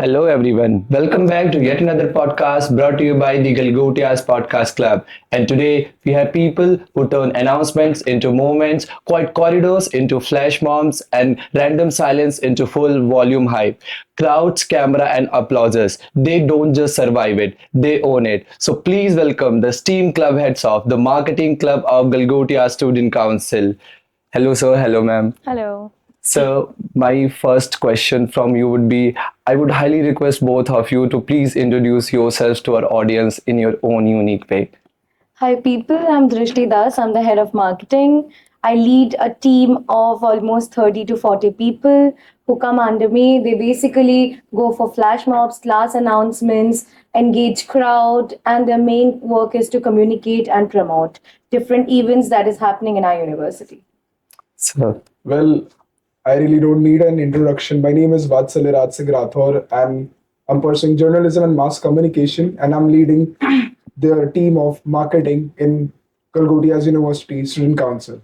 Hello, everyone. Welcome back to yet another podcast brought to you by the Galgotias Podcast Club. And today we have people who turn announcements into moments, quiet corridors into flash mobs, and random silence into full volume hype. Crowds, camera, and applauses. They don't just survive it, they own it. So please welcome the STEAM Club heads of the Marketing Club of Galgotia Student Council. Hello, sir. Hello, ma'am. Hello. So, my first question from you would be I would highly request both of you to please introduce yourselves to our audience in your own unique way. Hi, people. I'm Drishti Das. I'm the head of marketing. I lead a team of almost 30 to 40 people who come under me. They basically go for flash mobs, class announcements, engage crowd, and their main work is to communicate and promote different events that is happening in our university. So, Well, I really don't need an introduction. My name is Vatsalya Ratsing Rathor, and I'm pursuing journalism and mass communication, and I'm leading the team of marketing in Calgutia's University Student Council.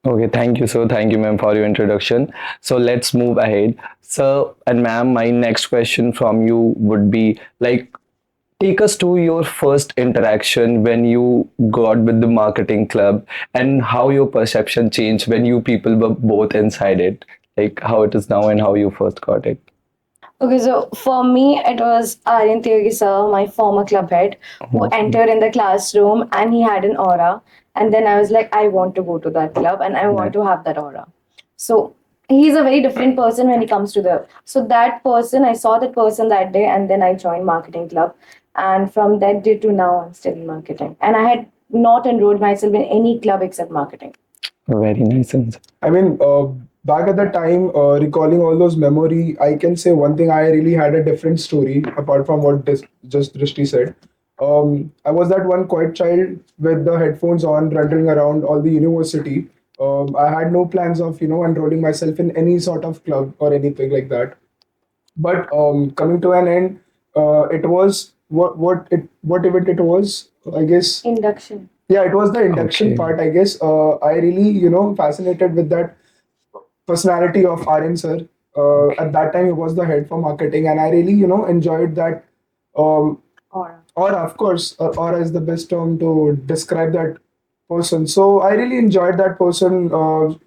okay, thank you, so thank you, ma'am, for your introduction. So, let's move ahead. So, and ma'am, my next question from you would be take us to your first interaction when you got with the marketing club and how your perception changed when you people were both inside it, like how it is now and how you first got it. Okay, so for me, it was Aryan Tyagi sir, my former club head, who entered in the classroom and he had an aura. And then I was like, I want to go to that club and I want to have that aura. So he's a very different person when he comes to the. So that person, I saw that person that day and then I joined marketing club. And from that day to now, I'm still in marketing. And I had not enrolled myself in any club except marketing. Very nice answer. I mean, back at the time, recalling all those memory, I can say one thing. I really had a different story apart from what just Drishti said. I was that one quiet child with the headphones on, running around all the university. I had no plans of enrolling myself in any sort of club or anything like that. But coming to an end, it was what event it was. I guess Induction. yeah, it was the induction Okay. part. I guess I really fascinated with that personality of Aryan sir. At that time, he was the head for marketing, and I really enjoyed that. Aura. Or of course, or is the best term to describe that person. So I really enjoyed that person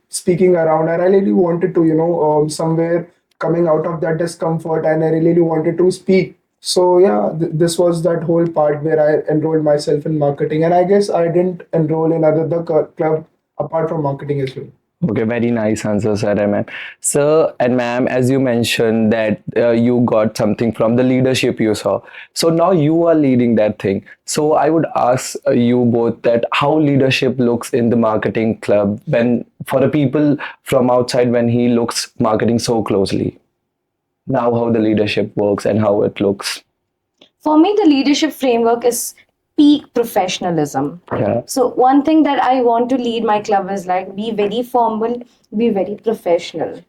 speaking around, and I really wanted to somewhere coming out of that discomfort, and I really wanted to speak. So yeah, this was that whole part where I enrolled myself in marketing, and I guess I didn't enroll in other the club apart from marketing as well. Okay, very nice answer, sir and ma'am. Sir and ma'am, as you mentioned that you got something from the leadership you saw. So now you are leading that thing. So I would ask you both that how leadership looks in the marketing club when for a people from outside when he looks marketing so closely. Now how the leadership works and how it looks. For me, the leadership framework is peak professionalism. Yeah. So, one thing that I want to lead my club is like be very formal, be very professional.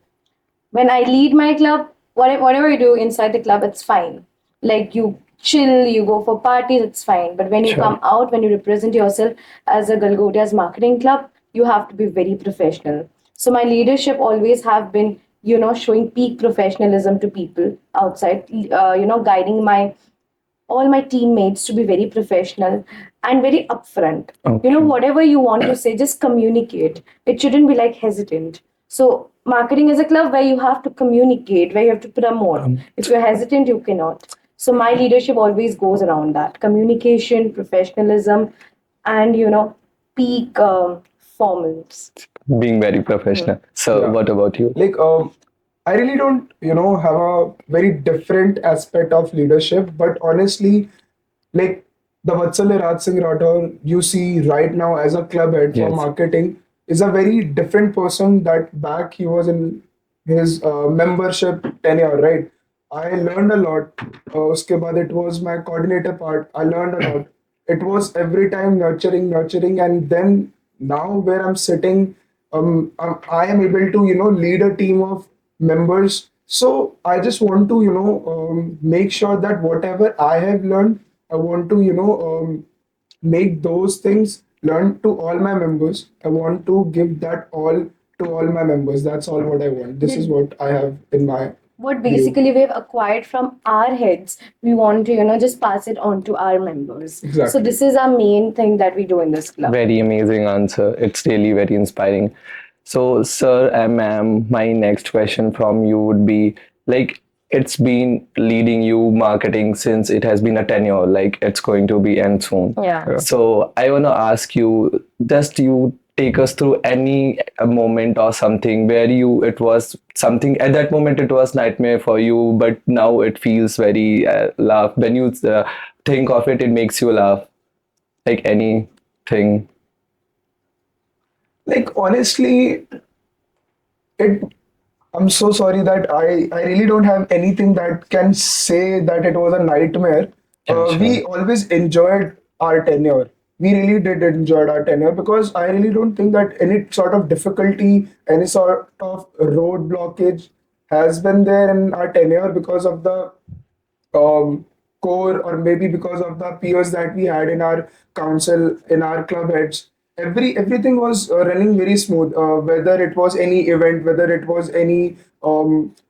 When I lead my club, whatever you do inside the club, it's fine. Like you chill, you go for parties, it's fine. But when you Sure. come out, when you represent yourself as a Galgodia's marketing club, you have to be very professional. So my leadership always have been, showing peak professionalism to people outside, guiding all my teammates to be very professional and very upfront. Okay. Whatever you want to say, just communicate. It shouldn't be like hesitant. So, marketing is a club where you have to communicate, where you have to promote. If you're hesitant, you cannot. So, my leadership always goes around that communication, professionalism, and peak formals. Being very professional. So Yeah. what about you? Like I really don't have a very different aspect of leadership, but honestly, like the Vatsalya Raj Singh Rathore you see right now as a club head for Yes. marketing is a very different person that back he was in his membership tenure, right? I learned a lot. Uske baad it was my coordinator part. I learned a lot. It was every time nurturing, nurturing, and then now where I'm sitting, I am able to lead a team of members. So I just want to make sure that whatever I have learned, I want to make those things learn to all my members. I want to give that all to all my members. That's all what I want. This is what I have in my what basically we've acquired from our heads, we want to, just pass it on to our members. So Exactly. this is our main thing that we do in this club. Very amazing answer. It's really very inspiring. So, sir and ma'am, my next question from you would be like, it's been leading you marketing since it has been a tenure, like it's going to be end soon. Yeah. So, I want to ask you, just you take us through any moment or something where it was something at that moment it was nightmare for you, but now it feels very laugh. When you think of it, it makes you laugh. Like anything. Like honestly, it I'm so sorry that I really don't have anything that can say that it was a nightmare. Yeah, sure. We always enjoyed our tenure. We really did enjoy our tenure because I really don't think that any sort of difficulty, any sort of road blockage has been there in our tenure because of the core, or maybe because of the peers that we had in our council, in our club heads. Everything was running very smooth. Whether it was any event, whether it was any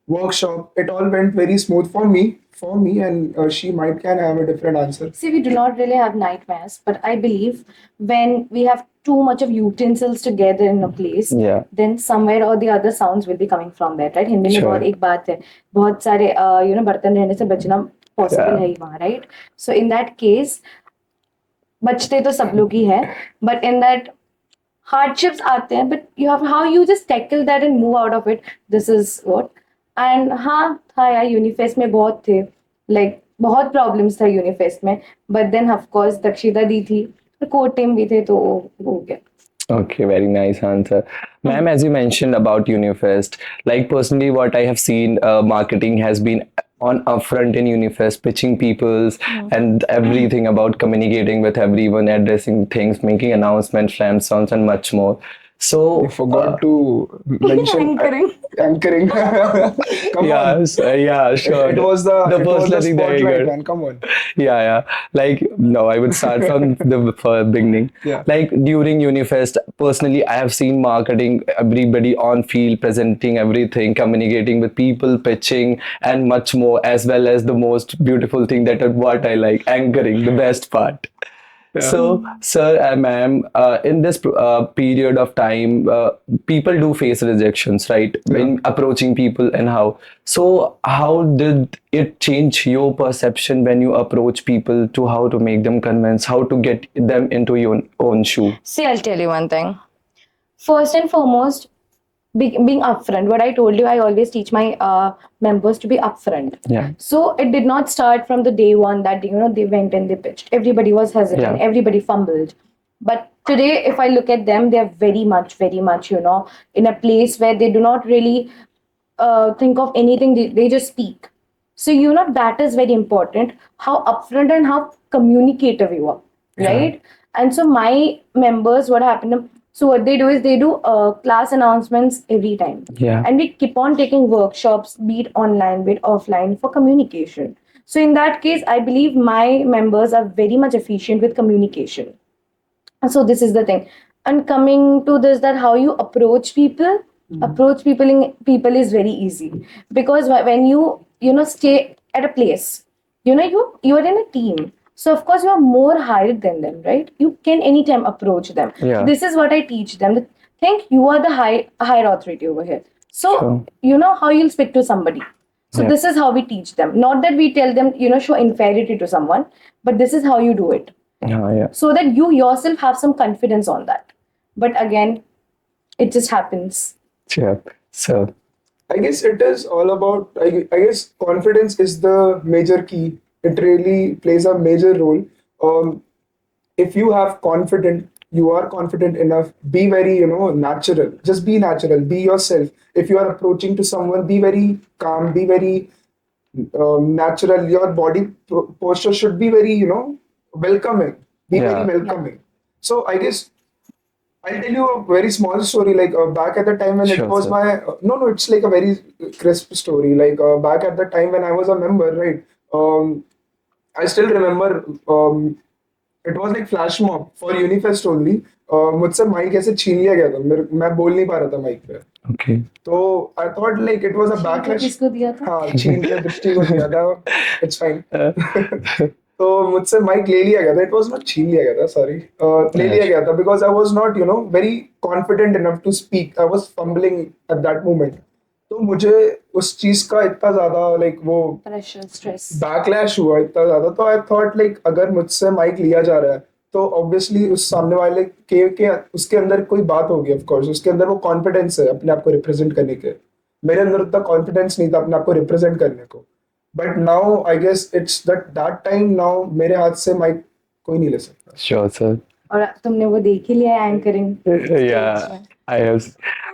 workshop, it all went very smooth for me. For me, and she might can have a different answer. See, we do not really have nightmares, but I believe when we have too much of utensils together in a place, Yeah. then somewhere or the other sounds will be coming from that, right? Hindi में Sure. बहुत एक बात है, बहुत सारे बर्तन रहने से बचना possible Yeah. है ही वहाँ, right? So in that case, बचते तो सब लोग ही हैं, but in that hardships आते हैं, but you have how you just tackle that and move out of it. This is what. And हाँ था यार, यूनिफेस्ट में बहुत थे, like बहुत प्रॉब्लम्स था यूनिफेस्ट में, but then of course Dakshita दी थी, कोर टीम भी थे, तो हो गया. Okay, very nice answer. Ma'am, as you mentioned about Unifest, like personally, what I have seen, marketing has been on upfront in Unifest, pitching people's and everything about communicating with everyone, addressing things, making announcements, slam songs, and much more. So, I forgot to mention Anchoring. anchoring. Come yeah, on. yeah, sure. It was the the it first was the learning that I spotlight, got. man. Come on. Yeah. Like, no, I would start from the beginning. Yeah. Like during Unifest, personally, I have seen marketing, everybody on field, presenting everything, communicating with people, pitching, and much more, as well as the most beautiful thing that what I like, anchoring, the best part. So, sir and ma'am, in this period of time, people do face rejections, right? When approaching people and how. So, how did it change your perception when you approach people to how to make them convince, how to get them into your own shoe? See, I'll tell you one thing. First and foremost, being upfront. What I told you, I always teach my members to be upfront. Yeah. So it did not start from the day one that they went and they pitched. Everybody was hesitant. Yeah. Everybody fumbled. But today, if I look at them, they are very much, in a place where they do not really think of anything. They just speak. So that is very important. How upfront and how communicative you are, right? And so my members, what happened? So what they do is they do class announcements every time. Yeah. And we keep on taking workshops, be it online, be it offline, for communication. So in that case, I believe my members are very much efficient with communication. And so this is the thing. And coming to this, that how you approach people, people is very easy, because when you stay at a place, you are in a team. So of course you are more hired than them, right? You can anytime approach them. Yeah. This is what I teach them. Think you are the higher authority over here. So Sure. you know how you'll speak to somebody. So Yeah. this is how we teach them. Not that we tell them, show inferiority to someone, but this is how you do it. Yeah. So that you yourself have some confidence on that. But again, it just happens. Sure. So, I guess it is all about. I guess confidence is the major key. It really plays a major role. If you have confident, you are confident enough. Be very, natural. Just be natural. Be yourself. If you are approaching to someone, be very calm. Be very natural. Your body posture should be very, welcoming. Be Yeah. very welcoming. So I guess I'll tell you a very small story. Like back at the time when Sure, it was sir. my no, it's like a very crisp story. Like back at the time when I was a member, right? I still remember. It was like flash mob for Unifest only. मुझसे mic ऐसे छीन लिया गया था. मैं बोल नहीं पा रहा था माइक पे. Okay. तो I thought like it was a backlash. किसको दिया था? हाँ, छीन के दृष्टि को दिया था. It's fine. Uh, तो मुझसे माइक ले लिया गया था. इट वाज नॉट छीन लिया गया था, सॉरी. ले लिया गया था because I was not very confident enough to speak. I was fumbling at that moment. तो मुझे उस चीज का इतना ज्यादा लाइक वो प्रेशर, स्ट्रेस. बैकलैश हुआ इतना ज्यादा. तो आई थॉट लाइक अगर मुझसे माइक लिया जा रहा है तो ऑब्वियसली उस सामने वाले के उसके अंदर कोई बात होगी. ऑफ कोर्स उसके अंदर वो कॉन्फिडेंस है अपने आप को रिप्रेजेंट करने के. मेरे अंदर उतना कॉन्फिडेंस नहीं था अपने आप को रिप्रेजेंट करने को. But now I guess it's that time. Now मेरे हाथ से माइक कोई नहीं ले सकता. sure, sir. और तुमने वो देख ही लिया anchoring. Yeah, I have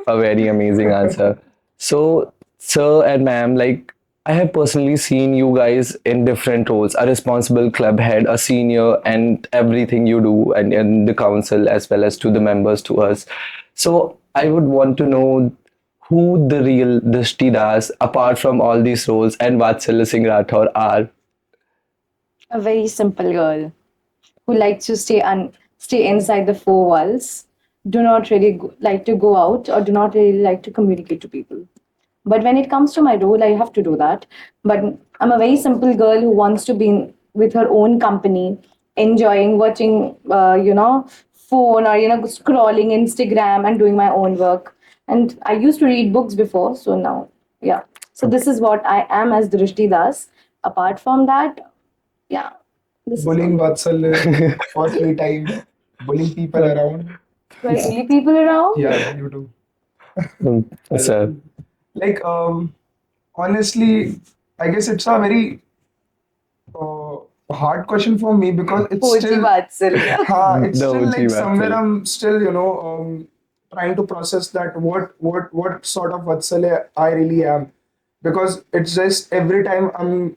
a very amazing answer. So, sir and ma'am, like I have personally seen you guys in different roles, a responsible club head, a senior, and everything you do, and in the council as well as to the members, to us. So, I would want to know who the real Drishti Das, apart from all these roles, and Vatsalya Singh Rathore are. A very simple girl who likes to stay inside the four walls, do not really like to go out, or do not really like to communicate to people. But when it comes to my role, I have to do that. But I'm a very simple girl who wants to be with her own company, enjoying watching, phone, or scrolling Instagram and doing my own work. And I used to read books before, so now, yeah. So this is what I am as Drishti Das. Apart from that, yeah, this Bullying is Vatsalya for free time. Bullying people around. what. Do I bully people around? Yeah, you do. Sir. Like honestly, I guess it's a very hard question for me because it's Pochi still Vatsalya. it's The still OG like somewhere Vatsalya. I'm still trying to process that what sort of Vatsalya I really am, because it's just every time I'm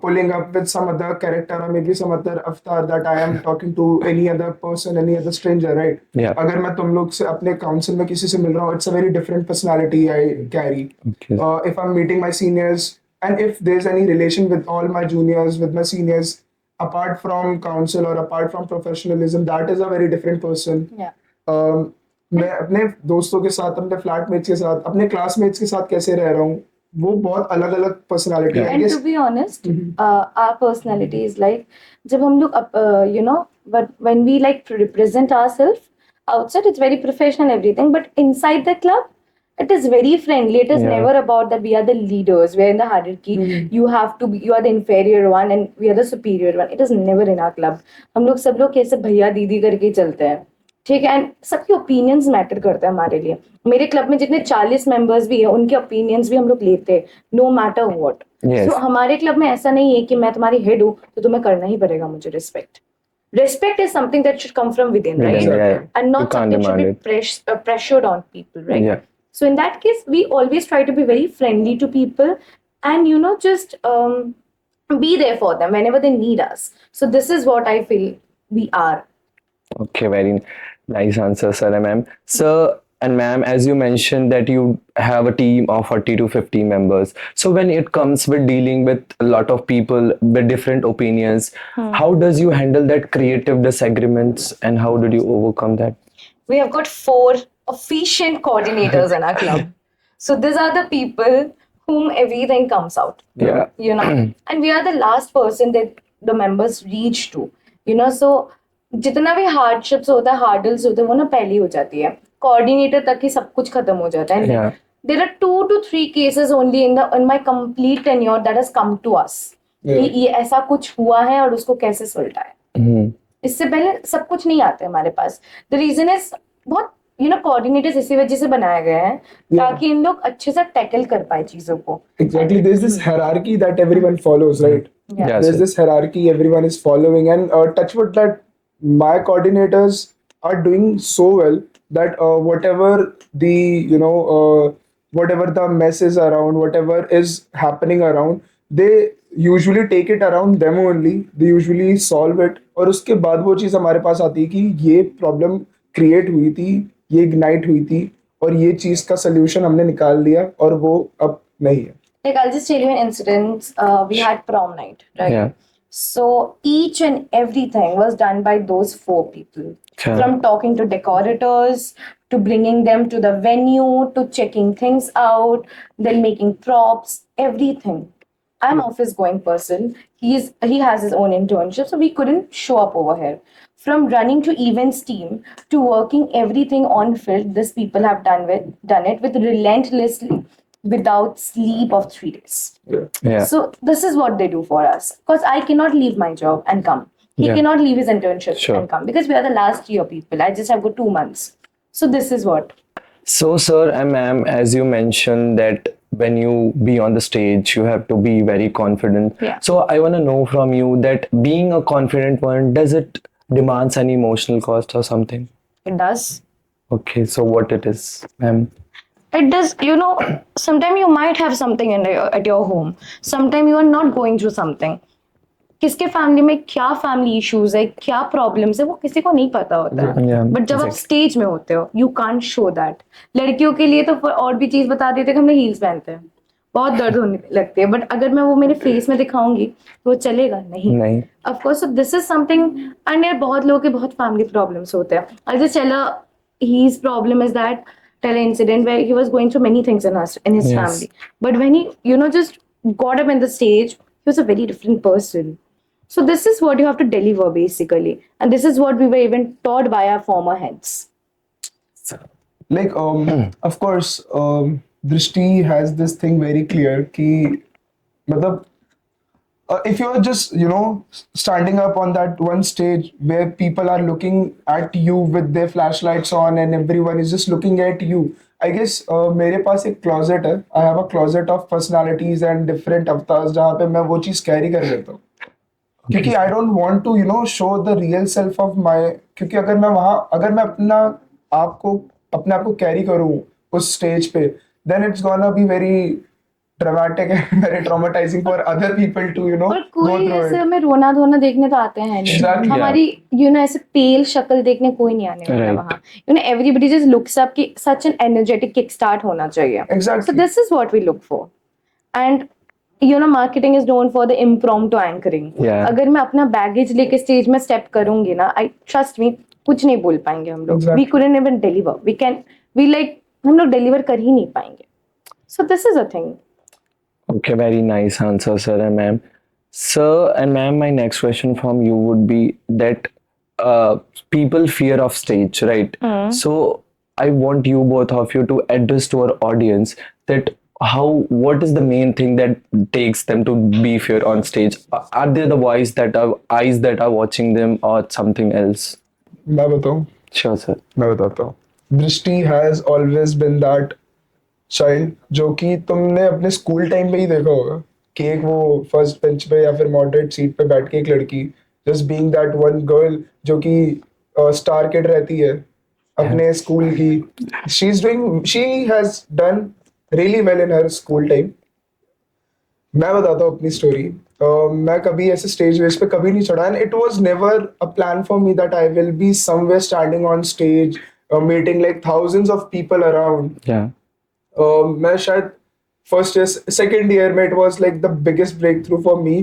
pulling up with some other character or maybe some other avatar that I am talking to any other person, any other stranger, right? Yeah. अगर मैं तुम लोग से अपने council में किसी से मिल रहा हूँ, it's a very different personality I carry. Okay. If I'm meeting my seniors and if there's any relation with all my juniors, with my seniors, apart from council or apart from professionalism, that is a very different person. Yeah. मैं अपने दोस्तों के साथ, अपने flatmates के साथ, अपने classmates के साथ कैसे रह रहा हूँ, वो बहुत अलग अलग पर्सनालिटी है. And to be honest, our personality is like, जब हम लोग but when we like to represent ourselves outside, it's very professional everything, but inside the club, it is very friendly. It is Yeah. never about that we are the leaders, we are in the hierarchy. You are the inferior one and we are the superior one. It is never in our club. हम लोग सब लोग कैसे भैया दीदी करके ही चलते हैं, ठीक है. एंड सबके ओपिनियंस मैटर करते हैं हमारे लिए. मेरे क्लब में जितने 40 मेंबर्स भी हैं, उनके ओपिनियंस भी हम लोग लेते हैं, नो मैटर व्हाट. Yes. सो हमारे क्लब में ऐसा नहीं है कि मैं तुम्हारी हेड हूँ तो तुम्हें करना ही पड़ेगा मुझे respect. Respect is something that should come from within, right? Within, yeah. And You not can't something should demand be pressured on people, right? Yeah. So in that case, we always try to be very friendly to people and just be there for them whenever they need us. So this is what I feel we are. Okay, very nice answer, sir and ma'am. Sir and ma'am, as you mentioned that you have a team of 40 to 50 members. So when it comes with dealing with a lot of people with different opinions, how does you handle that creative disagreements and how did you overcome that? We have got 4 efficient coordinators in our club. So these are the people whom everything comes out. Yeah. And we are the last person that the members reach to. So जितना भी hardships होता है, hurdles होते हैं, वो ना पहले हो जाती है. कोऑर्डिनेटर तक ही सब कुछ खत्म हो जाता है. Yeah. There are 2 to 3 cases only in my complete tenure that has come to us. कि ये ऐसा कुछ हुआ है और उसको कैसे सुलटा है. Mhm. इससे पहले सब कुछ नहीं आता है हमारे पास. द रीजन इज बहुत कोऑर्डिनेटर्स इसी वजह से बनाए गए हैं ताकि इन लोग अच्छे से टैकल कर पाए चीजों को. Exactly, there's this hierarchy that everyone follows, right? Yeah. Yeah, There's sir. this hierarchy everyone is following, and touch wood that my coordinators are doing so well that whatever the whatever the mess is around, whatever is happening around, they usually take it around them only. They usually solve it, और उसके बाद वो चीज़ हमारे पास आती है कि ये problem create हुई थी, ये इग्नाइट हुई थी, और ये चीज़ का सोल्यूशन हमने निकाल लिया और वो अब नहीं है. Like I'll just tell you an incident. We had prom night, right? Yeah. So each and everything was done by those 4 people. Sure. From talking to decorators to bringing them to the venue, to checking things out, then making props, everything. I'm office going person. He has his own internship, so we couldn't show up over here. From running to events team to working everything on field, this people have done it with relentlessly, without sleep of 3 days. Yeah. So this is what they do for us. Because I cannot leave my job and come. He Yeah. cannot leave his internship Sure. and come because we are the last year people. I just have got 2 months. So this is what. So, sir and ma'am, as you mentioned that when you be on the stage, you have to be very confident. Yeah. So, I want to know from you that being a confident one, does it demands any emotional cost or something? It does. Okay, so what it is, ma'am? It does, sometimes you might have something at your home. Sometimes you are not going through something. किसके family में क्या family issues है, क्या problems है, वो किसी को नहीं पता होता है. Yeah, बट जब आप exactly. स्टेज में होते हो, यू कांट शो दैट. लड़कियों के लिए तो और भी चीज बता देते कि हमने हील्स पहनते हैं, बहुत दर्द होने लगती है. बट अगर मैं वो मेरे फेस में दिखाऊंगी तो वो चलेगा नहीं. नहीं. Of course, this is something. And यार बहुत लोगों के बहुत फैमिली प्रॉब्लम्स होते हैं. I just tell his problem is that tell an incident where he was going through many things in his Yes. family, but when he just got up in the stage, he was a very different person. So this is what you have to deliver basically, and this is what we were even taught by our former heads. Like of course Drishti has this thing very clear ki matlab if you're just standing up on that one stage where people are looking at you with their flashlights on and everyone is just looking at you, I guess मेरे पास एक closet है. I have a closet of personalities and different avatars जहाँ पे मैं वो चीज़ carry कर लेता हूँ. क्योंकि I don't want to show the real self of my, क्योंकि अगर मैं अपने आप को कैरी करूँ उस स्टेज पे, then it's gonna be very dramatic and very traumatizing for other people to और go कोई through ऐसे it. हमें रोना धोना देखने तो आते हैं नहीं. Exactly. हमारी ऐसे पेल शक्ल देखने कोई नहीं आने वाला Right. वहाँ. Everybody just looks up कि such an energetic kickstart होना चाहिए. Exactly. So this is what we look for. And marketing is known for the impromptu anchoring. Yeah. अगर मैं अपना बैगेज लेके स्टेज में स्टेप करूंगी ना, आई ट्रस्ट मी, कुछ नहीं बोल पाएंगे हम लोग. Exactly. We couldn't even deliver. हम लोग डिलीवर कर ही नहीं पाएंगे. So this is a thing. Okay, very nice answer, sir and ma'am. Sir and ma'am, my next question from you would be that people fear of stage, right? So I want you both of you to address to our audience that what is the main thing that takes them to be fear on stage? Are there the eyes that are watching them or something else? मैं बताऊँ? Sure, sir. मैं बताता हूँ. दृष्टि has always been that child जो कि तुमने अपने स्कूल टाइम पे ही देखा होगा कि एक वो फर्स्ट बेंच पे या फिर मॉडरेट सीट पे बैठ के एक लड़की just being that one girl जो कि स्टार किड रहती है अपने स्कूल की. She has done really well in her school time. मैं बताता हूँ अपनी स्टोरी. मैं कभी ऐसे स्टेज वेज पे कभी नहीं चढ़ा and it was never a plan for me that I will be somewhere standing on stage meeting like thousands of people around. Yeah. मैं शायद फर्स्ट ईयर सेकेंड ईयर में it was like the biggest breakthrough for me.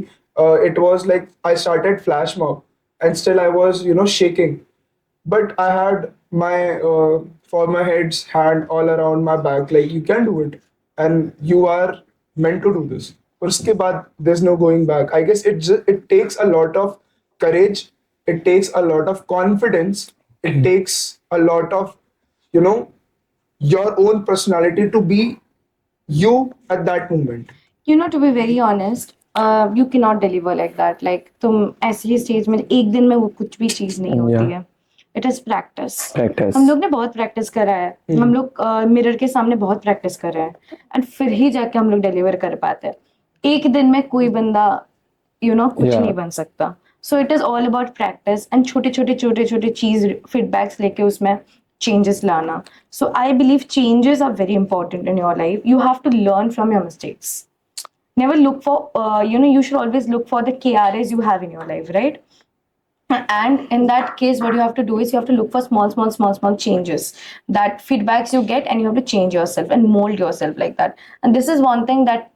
It was like I started flash mob and still I was shaking, but I had my former head's hand all around my back like you can do it and you are meant to do this. और उसके बाद there's no going back. I guess it takes a lot of courage, it takes a lot of confidence, it takes a lot of your own personality to be you at that moment. To be very honest, you cannot deliver like that. Like तुम ऐसे ही stage में एक दिन में वो कुछ भी चीज नहीं होती Yeah. है. It is practice. हम लोग ने बहुत प्रैक्टिस करा है. हम लोग मिरर के सामने बहुत प्रैक्टिस कर रहे हैं एंड फिर ही जाके हम लोग डिलीवर कर पाते हैं. एक दिन में कोई बंदा कुछ Yeah. नहीं बन सकता. So it is all about practice and छोटे छोटे चीज फीडबैक्स लेके उसमें changes लाना. So I believe changes are very important in your life. You have to learn from your mistakes. Never look for, you should always look for the KRAs you have in your life, right? And in that case, what you have to do is you have to look for small changes, that feedbacks you get, and you have to change yourself and mold yourself like that. And this is one thing that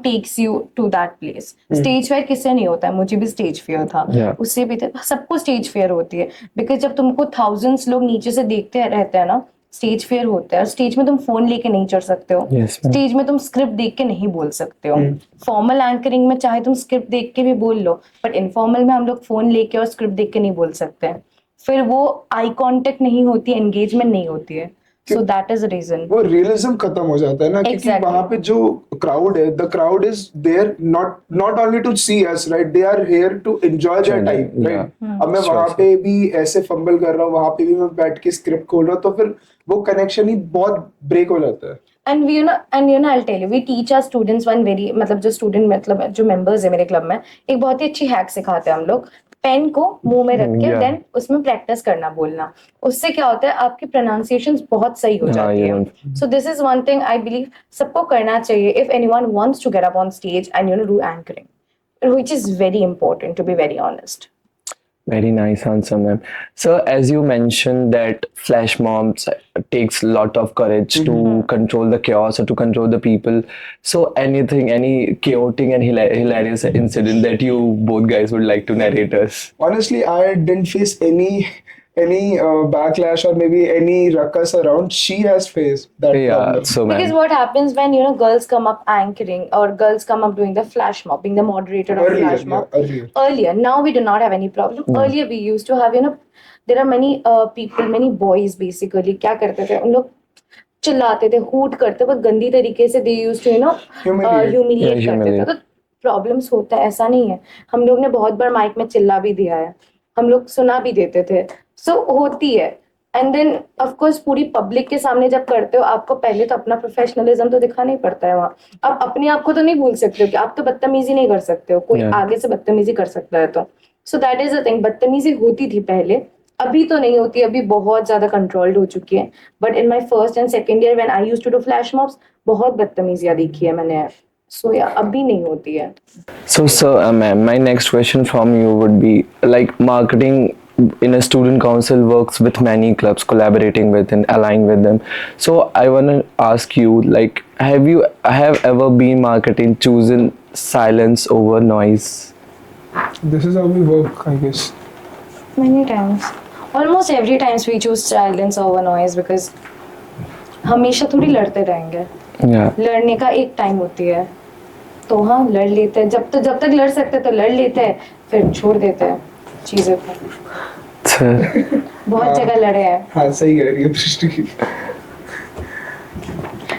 takes you to that place. Stage fear किससे नहीं होता है? मुझे भी stage fear था. Yeah. उससे भी सबको stage fear होती है because जब तुमको thousands लोग नीचे से देखते रहते हैं ना, स्टेज फेयर होता है, स्टेज में तुम फोन लेके नहीं चढ़ सकते हो, Yes, ma'am. स्टेज में तुम स्क्रिप्ट देख के नहीं बोल सकते हो। फॉर्मल एंकरिंग में चाहे तुम स्क्रिप्ट देख के भी बोल लो, बट इनफॉर्मल में हम लोग फोन लेके और स्क्रिप्ट देख के नहीं बोल सकते हैं। फिर वो आई कांटेक्ट नहीं होती, एंगेजमेंट नहीं होती है, सो दैट इज रीजन। वो रियलिज्म खत्म हो जाता है ना, क्योंकि Exactly. वहां पे जो क्राउड है, the crowd is there not only to see us, right, they are here to enjoy their time, Yeah. Right. अब मैं Sure, वहां पे भी ऐसे फंबल कर रहा हूँ, वहां पे भी मैं बैठ के स्क्रिप्ट खोल रहा हूँ, तो फिर वो कनेक्शन ही बहुत ब्रेक हो जाता है। And I'll tell you, we teach our students one very, मतलब जो स्टूडेंट मतलब जो मेंबर्स है मेरे क्लब में, एक बहुत ही अच्छी हैक सिखाते हैं हम लोग। पेन को मुंह में रख के Yeah. देन उसमें प्रैक्टिस करना बोलना, उससे क्या होता है आपकी प्रोनाउंसिएशंस बहुत सही हो हाँ, जाती ये है। So this is one thing I believe सबको करना चाहिए if anyone wants to get up on stage and do anchoring, which is very important to be very honest. Very nice answer, ma'am. So, as you mentioned that flash mobs takes a lot of courage to control the chaos or to control the people. So, any chaotic and hilarious incident that you both guys would like to narrate us? Honestly, I didn't face any backlash or maybe any ruckus around. She has faced that Yeah. problem. So, Because ma'am. what happens when girls come up anchoring or girls come up doing the flash mob, being the moderator of Earlier, flash mob. yeah, earlier. Now we do not have any problem. Earlier we used to have there are many people, many boys basically क्या करते थे उन लोग चिल्लाते थे, hoot करते, बहुत गंदी तरीके से they used to Humiliate. humiliate Yeah, करते थे। humiliate. तो प्रॉब्लम्स होता है, ऐसा नहीं है। हम लोग ने बहुत बार माइक में चिल्ला भी दिया है, हम लोग सुना भी देते थे, सो होती है। एंड देन ऑफ कोर्स पूरी पब्लिक के सामने जब करते हो, आपको पहले तो अपना प्रोफेशनलिज्म तो दिखाना ही पड़ता है वहाँ। आप अपने आप को तो नहीं भूल सकते हो कि आप तो बदतमीजी नहीं कर सकते हो, कोई Yeah. आगे से बदतमीजी कर सकता है तो। सो दैट इज द थिंग, बदतमीजी होती थी पहले, अभी तो नहीं होती, अभी बहुत ज्यादा कंट्रोल्ड हो चुकी है। But in my first and second year when I used to do flash mobs, बहुत बदतमीजियां देखी है मैंने। सो या अभी नहीं होती है। So, sir, ma'am, my next question from you would be like marketing in a student council works with many clubs, collaborating with and aligning with them. So, I want to ask you, like, have ever been marketing chosen silence over noise? This is how we work, I guess. Many times, almost every times we choose silence over noise because हमेशा थोड़ी लड़ते रहेंगे। Yeah. लड़ने का एक time होती है, तो हाँ लड़ लेते हैं, जब तक लड़ सकते हैं तो लड़ लेते हैं, फिर छोड़ देते हैं चीजें को। Sir, बहुत जगह लड़े हैं हाँ, सही कह रही है सृष्टि।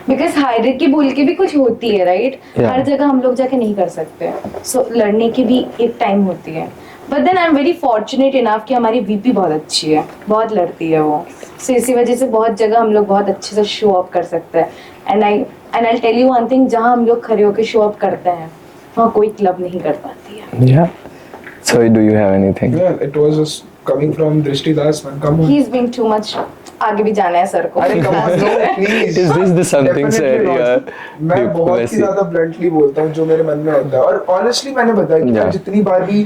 बिकॉज हायरार्की बोल के भी कुछ होती है, राइट? Yeah. हर जगह हम लोग जाके नहीं कर सकते, सो लड़ने की भी एक टाइम होती है। But then I am very fortunate enough कि हमारी वीपी बहुत अच्छी है, बहुत लड़ती है वो, सो इसी वजह से बहुत जगह हम लोग बहुत अच्छे से शो अप कर सकते हैं। And I tell you one thing, जहाँ हम लोग खड़े होकर शो अप करते हैं वहाँ कोई क्लब नहीं कर पाती है। yeah. So, do you have anything? Yeah, it was just coming from Drishti Das, man. Come on. He is being too much, आगे भी जाना है सर को। अरे come on, no, please. Is this the something, sir? Definitely not. Yeah. मैं बहुत ही वैसे- ज्यादा ब्लंटली बोलता हूँ जो मेरे मन में होता है, और ऑनेस्टली मैंने बताया कि मैं Yeah. जितनी बार भी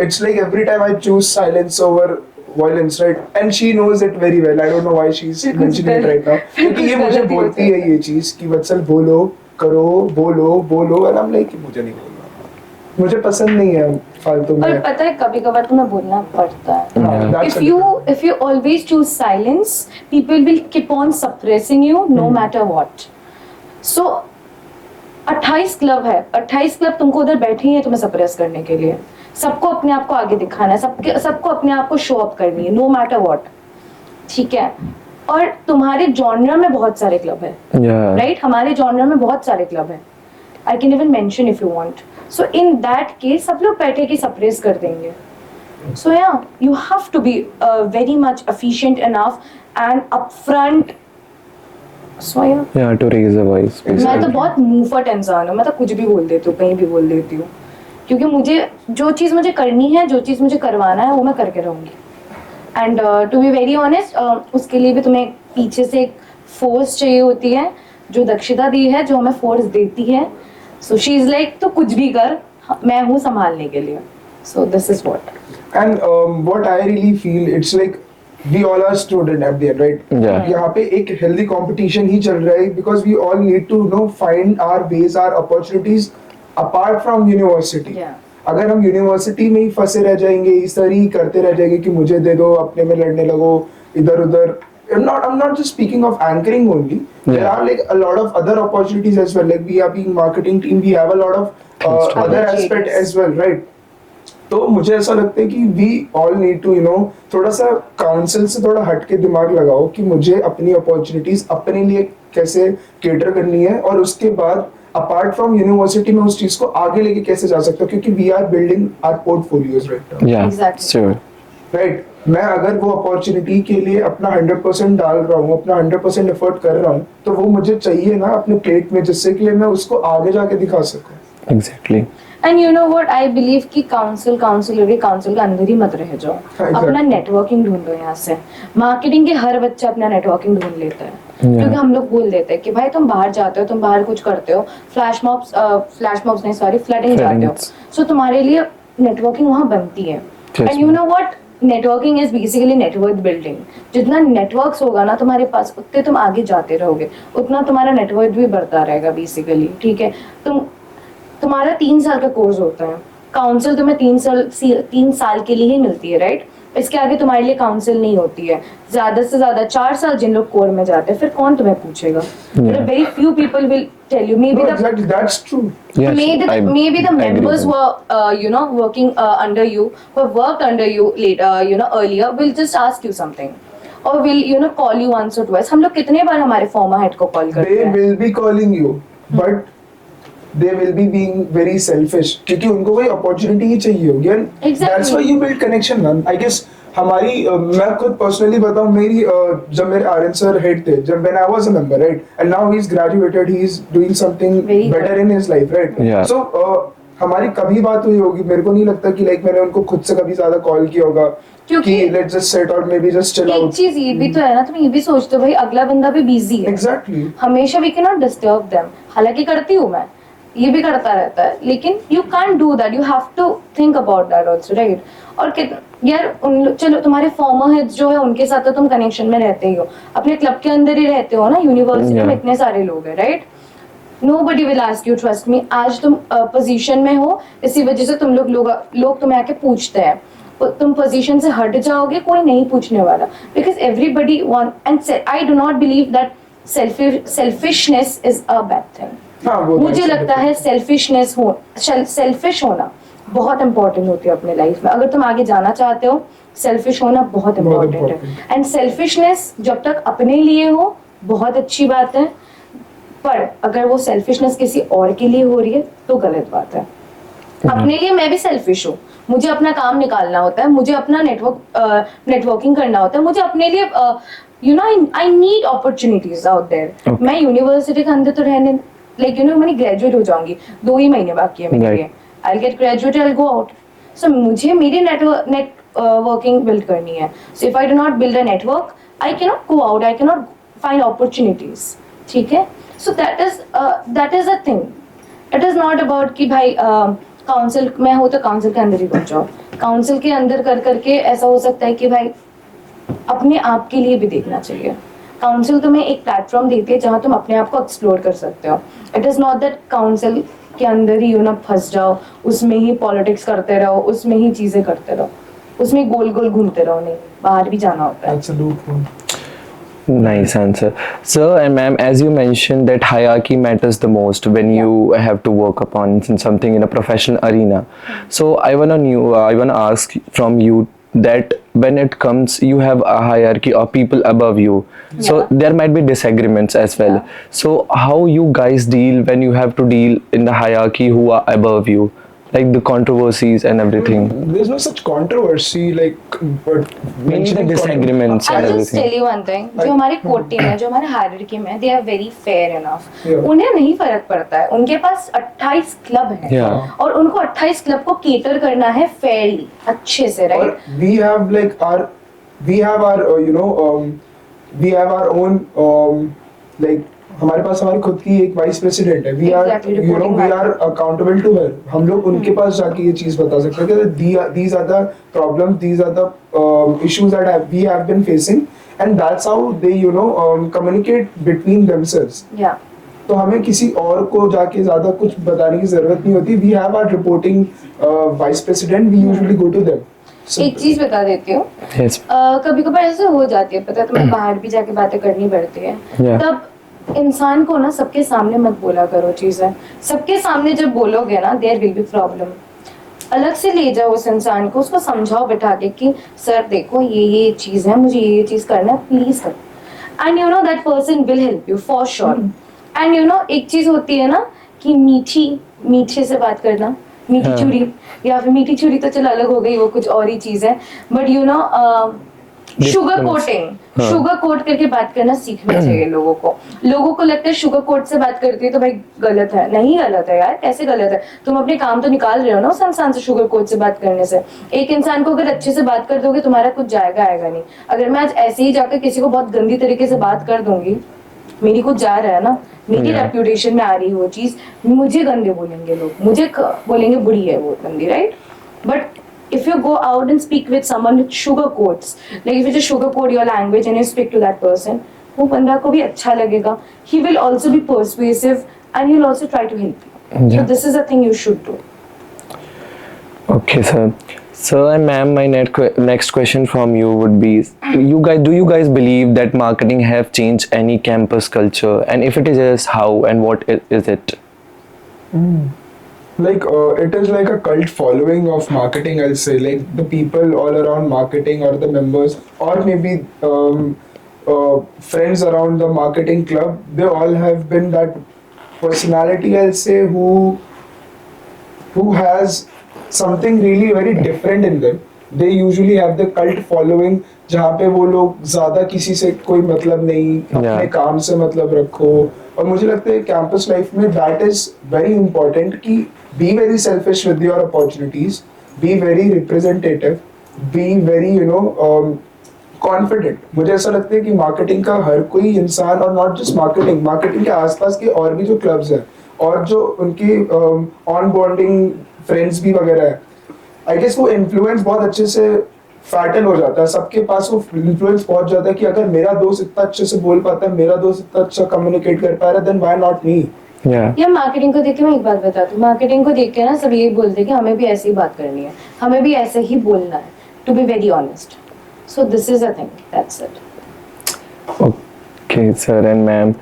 it's like every time I choose silence over violence, right? And she knows it very well. I don't know why she's mentioning it right now. क्योंकि ये मुझे बोलती है ये चीज कि वत्सल बोलो, करो, बोलो, and I'm like मुझे नहीं बोलना, मुझे पसंद नहीं है फालतू में। और पता है कभी कभार तुम्हें बोलना पड़ता है। हाँ, that's If you always choose silence, people will keep on suppressing you no matter what. So 28 club है, 28 क्लब तुमको उधर बैठी है तुम्हें सप्रेस करने के लिए। सबको अपने आप को आगे दिखाना है, सबको अपने आप को शो अप करनी है नो मैटर व्हाट, ठीक है? और तुम्हारे जॉनर में बहुत सारे क्लब है, Yeah. राइट? हमारे जॉनर में बहुत सारे क्लब है, I can even mention if you want. So in that case सब लोग बैठे के सप्रेस कर देंगे। So yeah you have to be very much efficient enough and upfront. So yeah Yeah, to raise a voice. मैं तो basically. बहुत मुंहफट इंसान हूँ, मैं तो कुछ भी बोल देती हूँ, कहीं भी बोल देती हूँ, क्योंकि मुझे जो चीज़ मुझे करनी है, जो चीज़ मुझे करवाना है वो मैं करके रहूँगी। And to be very honest, उसके लिए भी तुम्हें पीछे से एक फोर्स चाहिए होती है, जो दक्षिता दी है, जो हमें फोर्स देती है। सो शी इज लाइक तो कुछ भी कर, मैं हूँ संभालने के लिए। सो this is what. And what I really feel, it's like we all are student at the end, right? Yeah. यहाँ पे एक healthy competition ही चल रहा है because we all need to find our ways, our opportunities apart from university. Yeah. अगर हम university में ही फंसे रह जाएंगे, इस तरह ही करते रह जाएंगे कि मुझे दे दो, अपने में लड़ने लगो, इधर उधर, I'm not just speaking of anchoring only. There Yeah. are like a lot of other opportunities as well. Like we are being marketing team, we have a lot of That's other true. aspect as well, right? तो मुझे ऐसा लगता है कि we all need to थोड़ा सा council से थोड़ा हट के दिमाग लगाओ कि मुझे अपनी अपॉर्चुनिटीज अपने लिए कैसे केटर करनी है, और उसके बाद अपार्ट फ्रॉम यूनिवर्सिटी में उस चीज को आगे लेके कैसे जा सकते हो, क्योंकि we are building our portfolios right now, Yeah, Exactly. sure. Right. मैं अगर वो अपॉर्चुनिटी के लिए अपना 100% डाल रहा हूँ, अपना 100% एफर्ट कर रहा हूँ, तो वो मुझे चाहिए ना अपने प्लेट में, जिससे कि मैं उसको आगे जाके दिखा सकूँ. Exactly. And you know what, I believe कि काउंसिल के अंदर ही मत रह जाओ. हाँ, exactly. अपना नेटवर्किंग ढूंढो. यहाँ से मार्केटिंग के हर बच्चा अपना नेटवर्किंग ढूंढ लेता है. क्योंकि हम लोग बोल देते हैं कि भाई तुम बाहर जाते हो, तुम बाहर कुछ करते हो, फ्लैश मॉब्स नहीं सॉरी फ्लडिंग जाते हो, सो तुम्हारे लिए नेटवर्किंग वहाँ बनती है. Yes, and you know what, networking is basically network building. जितना नेटवर्क्स होगा ना तुम्हारे पास, उतने तुम आगे जाते रहोगे, उतना तुम्हारा नेटवर्क भी बढ़ता रहेगा बेसिकली. ठीक है, तुम्हारा 3 साल का कोर्स होता है. काउंसिल तुम्हें 3 साल के लिए ही मिलती है, राइट? इसके आगे तुम्हारे लिए काउंसिल नहीं होती है. ज्यादा से ज्यादा 4 साल जिन लोग कोर में जाते हैं, फिर कौन तुम्हें पूछेगा? Very few people will tell you. Maybe No, the exactly, that's true. Yes, maybe the I agree members with who are working under you, who have worked under you later, earlier, will just ask you something, or will call you once or twice. हम लोग कितने बार हमारे former head को call करते They हैं. will be calling you, but they will be being very selfish, क्योंकि उनको कोई अपॉर्चुनिटी ही चाहिए होगी. And Exactly. that's why you build connection, man. I guess हमारी मैं खुद पर्सनली बताऊं, मेरी जब मेरे आर्यन सर हेड थे, जब when I was a member, right, and now he's graduated, he is doing something Very better good. in his life, right? Yeah. So हमारी कभी बात हुई होगी, मेरे को नहीं लगता कि लाइक मैंने उनको खुद से कभी ज्यादा कॉल किया होगा कि क्योंकि let's just sit or maybe just chill एक out. चीज ये भी तो है ना, तुम ये भी सोचते हो भाई अगला बंदा भी बिजी है. Exactly. हमेशा we can not disturb them. हालांकि करती हूँ मैं, ये भी करता रहता है, लेकिन you can't do that. You have to think about that also, right? और यार चलो तुम्हारे फॉर्मर हेड्स जो है उनके साथ तो तुम कनेक्शन में रहते ही हो, अपने क्लब के अंदर ही रहते हो ना. यूनिवर्सिटी में इतने सारे लोग हैं, right? Nobody will ask you, trust me. आज तुम पोजीशन में हो, इसी वजह से तुम लोग तुम्हें आके पूछते हैं. तुम पोजीशन से हट जाओगे, कोई नहीं पूछने वाला. Because everybody want, and I do not believe that selfishness is a bad thing. हाँ, वो मुझे तो लगता है सेल्फिश होना बहुत इंपॉर्टेंट होती है अपने लाइफ में. अगर तुम आगे जाना चाहते हो, सेल्फिश होना बहुत इंपॉर्टेंट है. एंड सेल्फिशनेस जब तक अपने लिए हो बहुत अच्छी बात है, पर अगर वो सेल्फिशनेस किसी और के लिए हो रही है तो गलत बात है. अपने लिए मैं भी सेल्फिश हूँ. मुझे अपना काम निकालना होता है, मुझे अपना नेटवर्किंग करना होता है, मुझे अपने लिए I need opportunities out there. मैं यूनिवर्सिटी के अंदर तो रहने मैं ग्रेजुएट हो जाऊंगी, 2 ही महीने बाकी है मेरे लिए. I get graduate, I go out. So मुझे मेरी नेटवर्किंग बिल्ड करनी है. So if I do not build a network, I can not go out, I can not find opportunities. ठीक है, so that is a thing. It is not about कि भाई council में हो तो काउंसिल के अंदर ही पहुंच जाओ. काउंसिल के अंदर कर करके ऐसा हो सकता है कि भाई अपने आप के लिए भी देखना चाहिए. काउंसिल तुम्हें एक प्लेटफॉर्म देती है जहां तुम अपने आप को एक्सप्लोर कर सकते हो. It is not that council के अंदर ही फंस जाओ, उसमें ही पॉलिटिक्स करते रहो, उसमें ही चीजें करते रहो, उसमें गोल गोल घूमते रहो. नहीं, बाहर भी जाना होता है. That's a loophole. Nice answer. Sir and ma'am, as you mentioned that hierarchy matters the most when you have to work upon something in a professional arena. So I wanna ask from you that when it comes, you have a hierarchy of people above you. So Yeah. there might be disagreements as well. So how you guys deal when you have to deal in the hierarchy who are above you? Like the controversies and everything. There's no such controversy, like, but Mainly the mentioning disagreements I'll and just everything. tell you one thing. जो हमारी court team है, जो हमारे hierarchy में है, they are very fair enough. Yeah. उन्हें नहीं फर्क पड़ता है. उनके पास 28 क्लब हैं Yeah. और उनको 28 क्लब को केटर करना है फेयरली, अच्छे से, Or right? we have our own like हमारे पास हमारी खुद की एक वाइस प्रेसिडेंट है. We are Exactly, reporting we back. Are accountable to her. हम लोग उनके पास जाके ये चीज बता सकते हैं कि these are the problems, these are the issues that we have been facing, and that's how they communicate between themselves. या तो हमें किसी और को जाके ज्यादा कुछ बताने की जरूरत नहीं होती. We have our reporting vice president, we usually go to them. एक चीज बता देती हूँ, Yes. कभी कभार ऐसे हो जाती है, पता है तुम्हें, बाहर भी जाके बातें करनी पड़ती है। Yeah. तब इंसान को ना सबके सामने मत बोला करो चीजें। सबके सामने जब बोलोगे ना, देयर विल बी प्रॉब्लम। अलग से ले जाओ उस इंसान को, उसको समझाओ बैठा के कि सर देखो ये चीज है, मुझे ये चीज करना है, प्लीज करो। And you know that person will help you for sure. And you know एक चीज होती है ना कि मीठे से बात करना, मीठी हाँ। छुरी, या फिर मीठी छुरी तो चलो अलग हो गई, वो कुछ और ही चीज है। But you know sugar coating, हाँ। शुगर कोट करके बात करना सीखना चाहिए लोगों को। लोगों को लगता है शुगर कोट से बात करती है तो भाई गलत है। नहीं गलत है यार, कैसे गलत है? तुम अपने काम तो निकाल रहे हो ना उस इंसान से शुगर कोट से बात करने से। एक इंसान को अगर अच्छे से बात कर दोगे, तुम्हारा कुछ जाएगा आएगा नहीं। अगर मैं आज ऐसे ही जाकर किसी को बहुत गंदी तरीके से बात कर दूंगी, मेरी कुछ जा रहा है ना, मेरी Yeah. रेप्यूटेशन में आ रही है वो चीज, मुझे गंदे बोलेंगे लोग, मुझे बोलेंगे बुरी है वो गंदी, right? But if you go out and speak with someone with sugar coats, like if you just sugar coat your language and you speak to that person, वो बंदा को भी अच्छा लगेगा, he will also be persuasive and he'll also try to help you. Yeah. So this is a thing you should do. Okay, sir. Sir and ma'am, my next question from you would be: do you guys believe that marketing have changed any campus culture? And if it is, yes, how and what is it? Like it is like a cult following of marketing, I'll say. Like the people all around marketing, or the members, or maybe friends around the marketing club, they all have been that personality, I'll say, who has something really very different in them. They usually have the cult following, जहाँ पे वो लोग ज़्यादा किसी से कोई मतलब नहीं, अपने काम से मतलब रखो। और मुझे लगता है कैंपस लाइफ में that is very important कि be very selfish with your opportunities, be very representative, be very confident. मुझे ऐसा लगता है कि मार्केटिंग का हर कोई इंसान, और नॉट जस्ट मार्केटिंग के आसपास के और भी जो क्लब्स हैं और जो उनके ऑन बॉन्डिंग फ्रेंड्स भी वगैरह है, आई गेस वो इन्फ्लुएंस बहुत अच्छे से फैटल हो जाता है। सबके पास वो इन्फ्लुएंस पहुंच जाता है कि अगर मेरा दोस्त इतना अच्छे से बोल पाता है, मेरा दोस्त इतना अच्छा कम्युनिकेट कर पा रहा है, देन व्हाई नॉट मी। या मार्केटिंग को देख के मैं एक बात बताती हूँ, मार्केटिंग को देख के ना सब यही बोलते हैं कि हमें भी ऐसे ही बात करनी है, हमें भी ऐसे ही बोलना है, to be very honest. So this is a thing, that's it. Okay, sir and ma'am,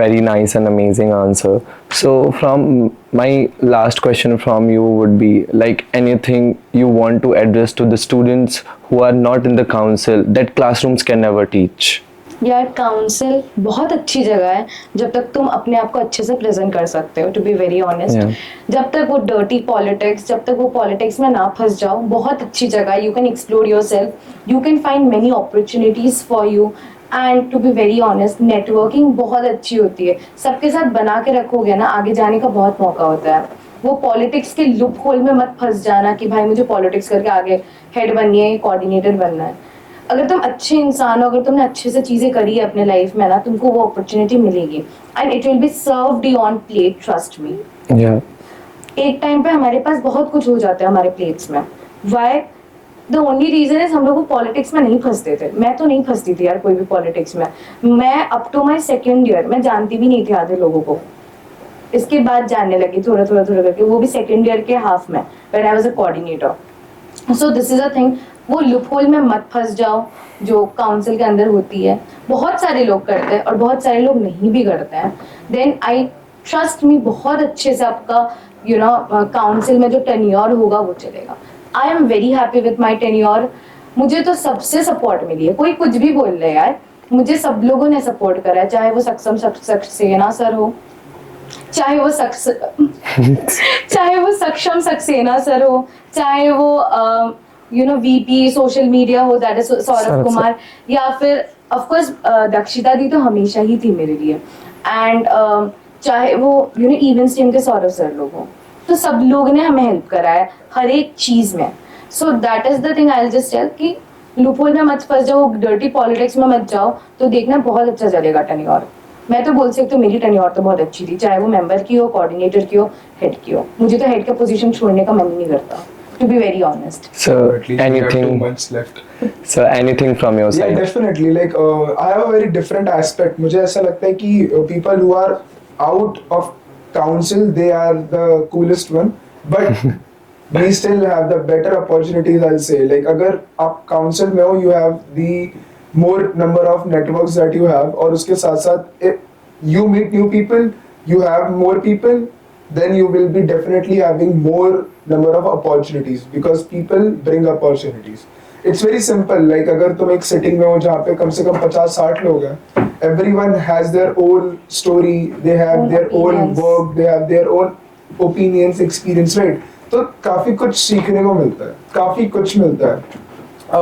very nice and amazing answer. So, from my last question from you would be like anything you want to address to the students who are not in the council that classrooms can never teach. यार council बहुत अच्छी जगह है जब तक तुम अपने आप को अच्छे से प्रेजेंट कर सकते हो, to be very honest. Yeah. जब तक वो डर्टी पॉलिटिक्स, जब तक वो पॉलिटिक्स में ना फंस जाओ, बहुत अच्छी जगह है। You can explore yourself, you can find many opportunities for you. And to be very honest, networking बहुत अच्छी होती है। सबके साथ बना के रखोगे ना, आगे जाने का बहुत मौका होता है। वो पॉलिटिक्स के लूप होल में मत फंस जाना कि भाई मुझे पॉलिटिक्स करके आगे हेड बननी है, कोऑर्डिनेटर बनना है। अगर तुम अच्छे इंसान हो, अगर तुमने अच्छे से चीजें करी है अपने लाइफ में ना, तुमको वो अपॉर्चुनिटी मिलेगी and it will be served you on plate, trust me. Yeah. एक टाइम पे हमारे पास बहुत कुछ हो जाता है हमारे प्लेट्स में। Why? The only reason is हम लोग वो पॉलिटिक्स में नहीं फंसते थे। मैं तो नहीं फंसती थी यार कोई भी पॉलिटिक्स में। मैं up to my second year मैं जानती भी नहीं थी आधे लोगों को, इसके बाद जानने लगी थोड़ा थोड़ा थोड़ा करके, वो भी सेकेंड ईयर के हाफ में, when I was a coordinator. So this is a thing, वो लूप होल में मत फंस जाओ जो काउंसिल के अंदर होती है। बहुत सारे लोग करते हैं और बहुत सारे लोग नहीं भी करते हैं। देन आई ट्रस्ट मी, बहुत अच्छे से आपका काउंसिल में जो टेन्योर होगा वो चलेगा। आई am very happy with my tenure. मुझे तो सबसे सपोर्ट मिली है, कोई कुछ भी बोल रहे यार, मुझे सब लोगों ने सपोर्ट करा है। चाहे वो सक्षम सक्सेना सर हो, चाहे वो सक्षम सक्सेना सर हो, चाहे वो वीपी सोशल मीडिया हो, दैट इज सौरभ कुमार, या फिर ऑफ कोर्स दक्षिता दी तो हमेशा ही थी मेरे लिए। एंड चाहे वो इवेंट्स टीम के सौरभ सर लोग हो, तो सब लोग ने हमें हेल्प करा है हर एक चीज में। So that is the thing I will just tell कि लूपहोल में मत फंस जाओ, डर्टी पॉलिटिक्स में मत जाओ, तो देखना बहुत अच्छा चलेगा टेन्योर। मैं तो बोल सकती हूँ मेरी टेन्योर तो बहुत अच्छी थी, चाहे वो मेंबर की हो, कोऑर्डिनेटर की हो, हेड की हो। मुझे तो हेड का पोजीशन छोड़ने का मन ही नहीं करता, to be very honest. So, At least we have 2 anything, months left. so anything from your Yeah, side? definitely. Like I have a very different aspect. मुझे ऐसा लगता है कि people who are out of council, they are the coolest one. But we still have the better opportunities, I'll say. Like अगर आप council में हो, you have the more number of networks that you have, और उसके साथ साथ you meet new people, you have more people, then you will be definitely having more number of opportunities because people bring opportunities. It's very simple. Like अगर तुम एक setting में हो जहाँ पे कम से कम 50-60 लोग हैं, everyone has their own story, they have Own their own opinions. work, they have their own opinions, experience, right? तो काफी कुछ सीखने को मिलता है, काफी कुछ मिलता है।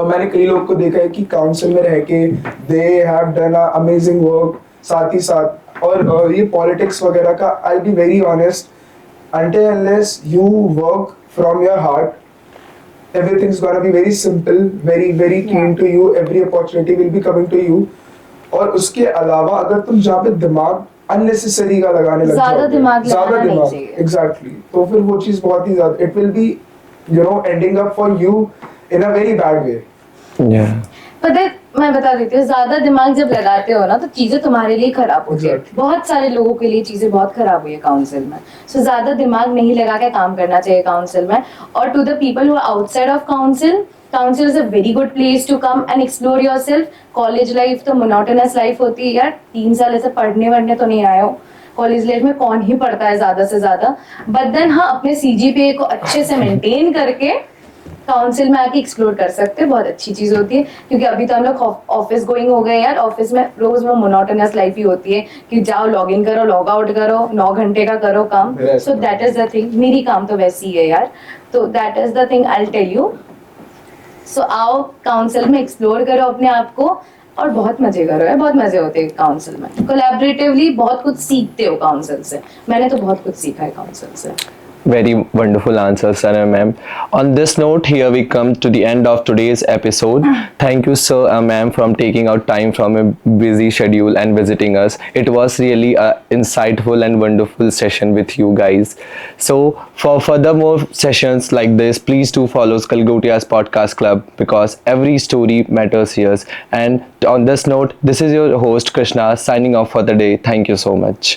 मैंने कई लोग को देखा है कि काउंसिल में रह के they have done a amazing work साथ ही साथ। और ये पॉलिटिक्स वगैरह का, I be very honest, until unless you work from your heart, everything's gonna be very simple, very keen to you, every opportunity will be coming to you। और उसके अलावा अगर तुम जहाँ पे दिमाग अननेसेसरी का लगाने लग ज्यादा जाओगे, दिमाग ज्यादा लगाना नहीं दिमाग, चाहिए। एग्जैक्टली, तो फिर वो चीज बहुत ही ज्यादा, it will be ending up for you in a very bad way. Yeah. पता है, मैं बता देती हूँ, ज्यादा दिमाग जब लगाते हो ना तो चीजें तुम्हारे लिए खराब होती है। Exactly. बहुत सारे लोगों के लिए चीजें बहुत खराब हुई है काउंसिल में। सो ज्यादा दिमाग नहीं लगा के काम करना चाहिए काउंसिल में। और to the people who are outside of council, council is a very good place to come and explore yourself. College life तो मोनोटोनस लाइफ होती है यार, 3 साल ऐसे पढ़ने वढ़ने तो नहीं आए हो। कॉलेज लाइफ में कौन ही पढ़ता है ज्यादा से ज्यादा। बट देन हाँ, अपने CGPA को अच्छे से मेंटेन करके काउंसिल में आके एक्सप्लोर कर सकते हैं, बहुत अच्छी चीज होती है। क्योंकि अभी तो हम लोग ऑफिस गोइंग हो गए यार, ऑफिस में रोज वो मोनोटोनस लाइफ ही होती है कि जाओ लॉग इन करो, लॉग आउट करो, 9 घंटे का करो काम। Yes. So that is the thing, मेरी काम तो वैसी ही है यार। तो that is the thing I tell you. So आओ काउंसिल में एक्सप्लोर करो अपने आप को और बहुत मजे करो यार, बहुत मजे होते हैं काउंसिल में। कोलैबोरेटिवली बहुत कुछ सीखते हो काउंसिल से। मैंने तो बहुत कुछ सीखा है काउंसिल से। Very wonderful answer, Sana ma'am. On this note, here we come to the end of today's episode. Thank you, sir and ma'am, from taking out time from a busy schedule and visiting us. It was really a insightful and wonderful session with you guys. So, for further more sessions like this, please do follow Skalgotia's Podcast Club because every story matters here. And on this note, this is your host Krishna signing off for the day. Thank you so much.